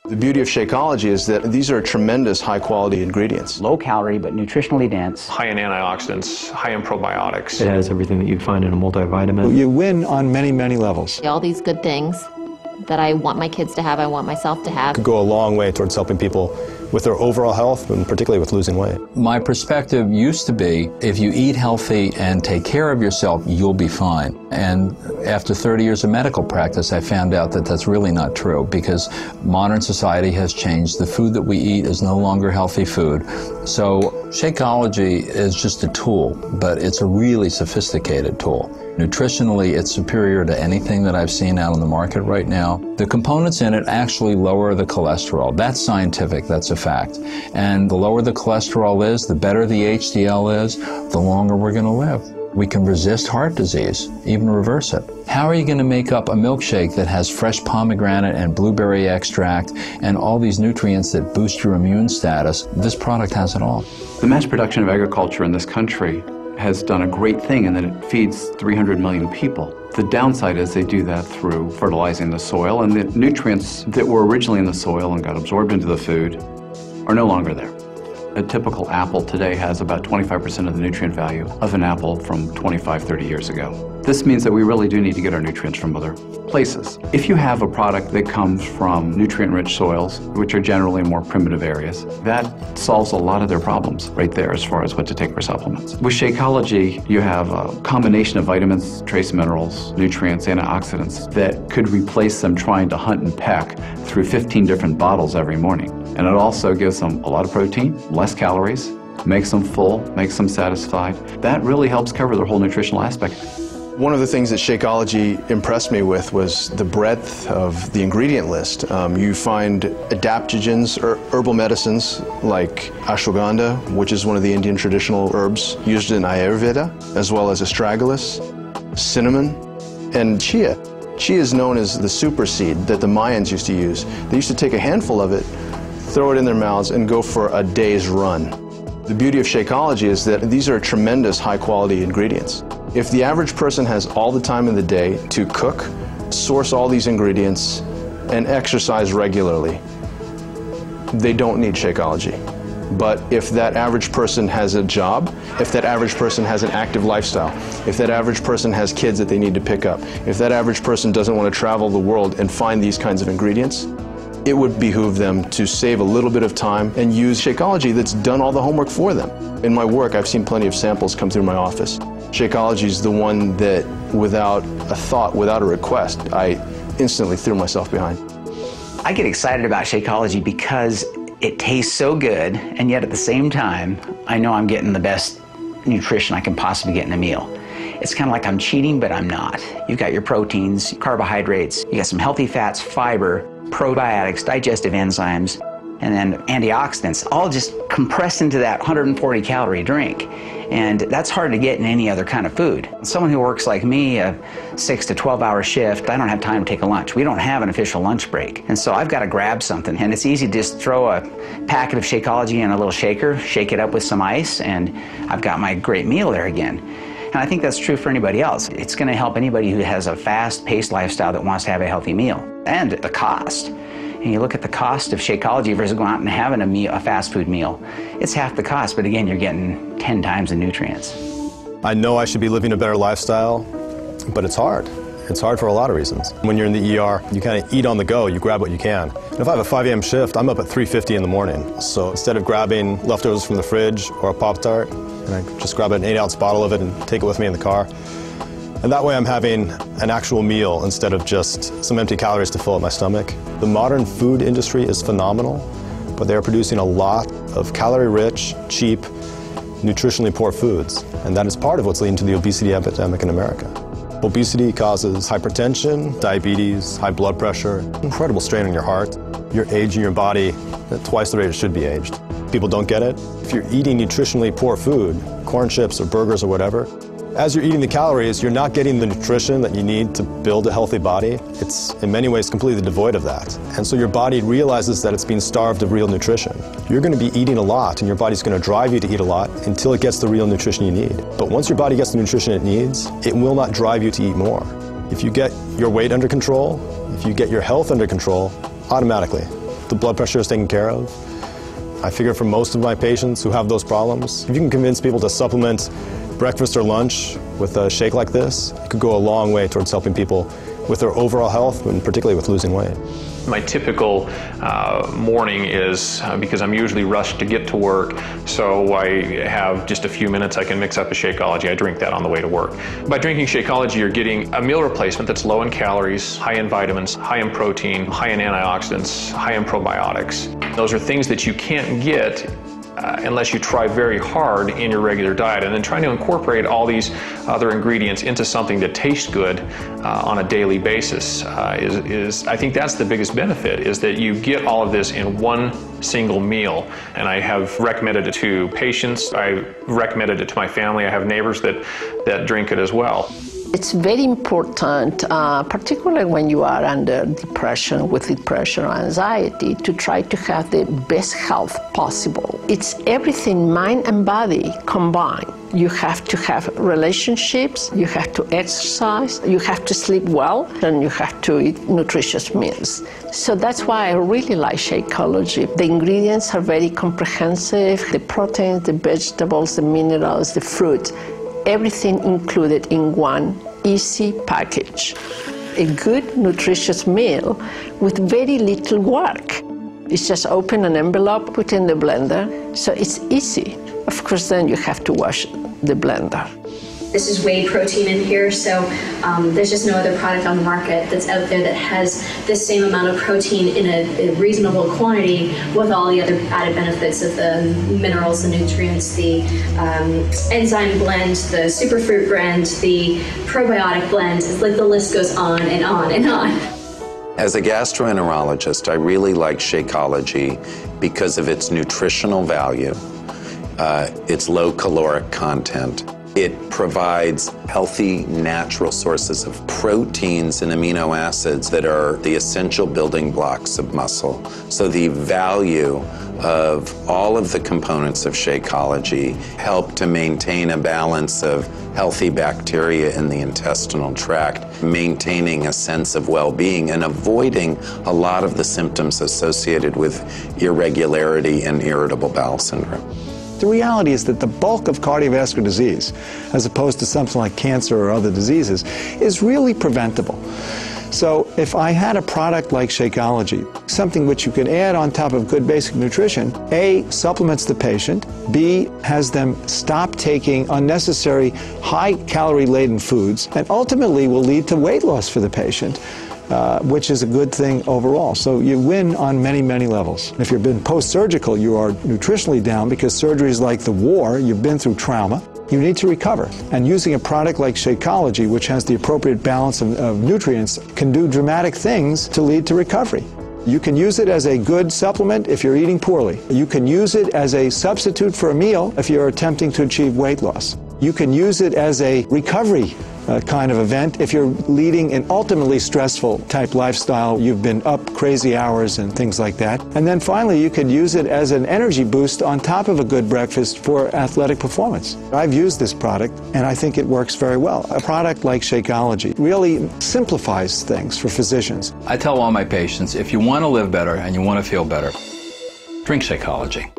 The beauty of Shakeology is that these are tremendous high-quality ingredients. Low calorie, but nutritionally dense. High in antioxidants, high in probiotics. It has everything that you'd find in a multivitamin. You win on many, many levels. All these good things that I want my kids to have, I want myself to have. Could go a long way towards helping people with their overall health, and particularly with losing weight. My perspective used to be, if you eat healthy and take care of yourself, you'll be fine. And after 30 years of medical practice, I found out that that's really not true, because modern society has changed. The food that we eat is no longer healthy food. So Shakeology is just a tool, but it's a really sophisticated tool. Nutritionally, it's superior to anything that I've seen out on the market right now. The components in it actually lower the cholesterol. That's scientific, that's a fact. And the lower the cholesterol is, the better the HDL is, the longer we're going to live. We can resist heart disease, even reverse it. How are you going to make up a milkshake that has fresh pomegranate and blueberry extract and all these nutrients that boost your immune status? This product has it all. The mass production of agriculture in this country has done a great thing in that it feeds 300 million people. The downside is they do that through fertilizing the soil, and the nutrients that were originally in the soil and got absorbed into the food are no longer there. A typical apple today has about 25% of the nutrient value of an apple from 25, 30 years ago. This means that we really do need to get our nutrients from other places. If you have a product that comes from nutrient-rich soils, which are generally more primitive areas, that solves a lot of their problems right there as far as what to take for supplements. With Shakeology, you have a combination of vitamins, trace minerals, nutrients, antioxidants that could replace them trying to hunt and peck through 15 different bottles every morning. And it also gives them a lot of protein, less calories, makes them full, makes them satisfied. That really helps cover their whole nutritional aspect. One of the things that Shakeology impressed me with was the breadth of the ingredient list. You find adaptogens, herbal medicines like ashwagandha, which is one of the Indian traditional herbs used in Ayurveda, as well as astragalus, cinnamon, and chia. Chia is known as the super seed that the Mayans used to use. They used to take a handful of it, throw it in their mouths, and go for a day's run. The beauty of Shakeology is that these are tremendous high-quality ingredients. If the average person has all the time in the day to cook, source all these ingredients, and exercise regularly, they don't need Shakeology. But if that average person has a job, if that average person has an active lifestyle, if that average person has kids that they need to pick up, if that average person doesn't want to travel the world and find these kinds of ingredients, it would behoove them to save a little bit of time and use Shakeology that's done all the homework for them. In my work, I've seen plenty of samples come through my office. Shakeology is the one that, without a thought, without a request, I instantly threw myself behind. I get excited about Shakeology because it tastes so good, and yet at the same time, I know I'm getting the best nutrition I can possibly get in a meal. It's kind of like I'm cheating, but I'm not. You've got your proteins, carbohydrates, you got some healthy fats, fiber, probiotics, digestive enzymes, and then antioxidants, all just compressed into that 140 calorie drink. And that's hard to get in any other kind of food. Someone who works like me, a 6 to 12 hour shift, I don't have time to take a lunch. We don't have an official lunch break. And so I've got to grab something. And it's easy to just throw a packet of Shakeology in a little shaker, shake it up with some ice, and I've got my great meal there again. And I think that's true for anybody else. It's going to help anybody who has a fast-paced lifestyle that wants to have a healthy meal. And the cost. And you look at the cost of Shakeology versus going out and having a fast food meal. It's half the cost, but again, you're getting 10 times the nutrients. I know I should be living a better lifestyle, but it's hard. It's hard for a lot of reasons. When you're in the ER, you kind of eat on the go, you grab what you can. And if I have a 5 a.m. shift, I'm up at 3:50 in the morning. So instead of grabbing leftovers from the fridge or a Pop-Tart, I just grab an 8-ounce bottle of it and take it with me in the car. And that way I'm having an actual meal instead of just some empty calories to fill up my stomach. The modern food industry is phenomenal, but they are producing a lot of calorie-rich, cheap, nutritionally poor foods. And that is part of what's leading to the obesity epidemic in America. Obesity causes hypertension, diabetes, high blood pressure, incredible strain on your heart. You're aging your body at twice the rate it should be aged. People don't get it. If you're eating nutritionally poor food, corn chips or burgers or whatever, as you're eating the calories, you're not getting the nutrition that you need to build a healthy body. It's in many ways completely devoid of that. And so your body realizes that it's being starved of real nutrition. You're going to be eating a lot, and your body's going to drive you to eat a lot until it gets the real nutrition you need. But once your body gets the nutrition it needs, it will not drive you to eat more. If you get your weight under control, if you get your health under control, automatically the blood pressure is taken care of. I figure for most of my patients who have those problems, if you can convince people to supplement breakfast or lunch with a shake like this, it could go a long way towards helping people with their overall health and particularly with losing weight. My typical morning is, because I'm usually rushed to get to work, so I have just a few minutes, I can mix up a Shakeology. I drink that on the way to work. By drinking Shakeology, you're getting a meal replacement that's low in calories, high in vitamins, high in protein, high in antioxidants, high in probiotics. Those are things that you can't get unless you try very hard in your regular diet. And then trying to incorporate all these other ingredients into something that tastes good on a daily basis I think that's the biggest benefit, is that you get all of this in one single meal. And I have recommended it to patients, I recommended it to my family, I have neighbors that drink it as well. It's very important, particularly when you are under depression, with depression or anxiety, to try to have the best health possible. It's everything, mind and body combined. You have to have relationships, you have to exercise, you have to sleep well, and you have to eat nutritious meals. So that's why I really like Shakeology. The ingredients are very comprehensive, the proteins, the vegetables, the minerals, the fruit, everything included in one easy package. A good, nutritious meal with very little work. It's just open an envelope, put in the blender, so it's easy. Of course, then you have to wash the blender. This is whey protein in here, so there's just no other product on the market that's out there that has the same amount of protein in a reasonable quantity with all the other added benefits of the minerals, the nutrients, the enzyme blend, the superfruit blend, the probiotic blend. It's like the list goes on and on and on. As a gastroenterologist, I really like Shakeology because of its nutritional value, its low caloric content. It provides healthy, natural sources of proteins and amino acids that are the essential building blocks of muscle. So the value of all of the components of Shakeology help to maintain a balance of healthy bacteria in the intestinal tract, maintaining a sense of well-being and avoiding a lot of the symptoms associated with irregularity and irritable bowel syndrome. The reality is that the bulk of cardiovascular disease, as opposed to something like cancer or other diseases, is really preventable. So if I had a product like Shakeology, something which you can add on top of good basic nutrition, A, supplements the patient, B, has them stop taking unnecessary high-calorie-laden foods, and ultimately will lead to weight loss for the patient, which is a good thing overall. So you win on many, many levels. If you've been post-surgical, you are nutritionally down because surgery is like the war. You've been through trauma. You need to recover. And using a product like Shakeology, which has the appropriate balance of nutrients, can do dramatic things to lead to recovery. You can use it as a good supplement if you're eating poorly. You can use it as a substitute for a meal if you're attempting to achieve weight loss. You can use it as a recovery kind of event if you're leading an ultimately stressful type lifestyle. You've been up crazy hours and things like that. And then finally, you could use it as an energy boost on top of a good breakfast for athletic performance. I've used this product and I think it works very well. A product like Shakeology really simplifies things for physicians. I tell all my patients, if you want to live better and you want to feel better, drink Shakeology.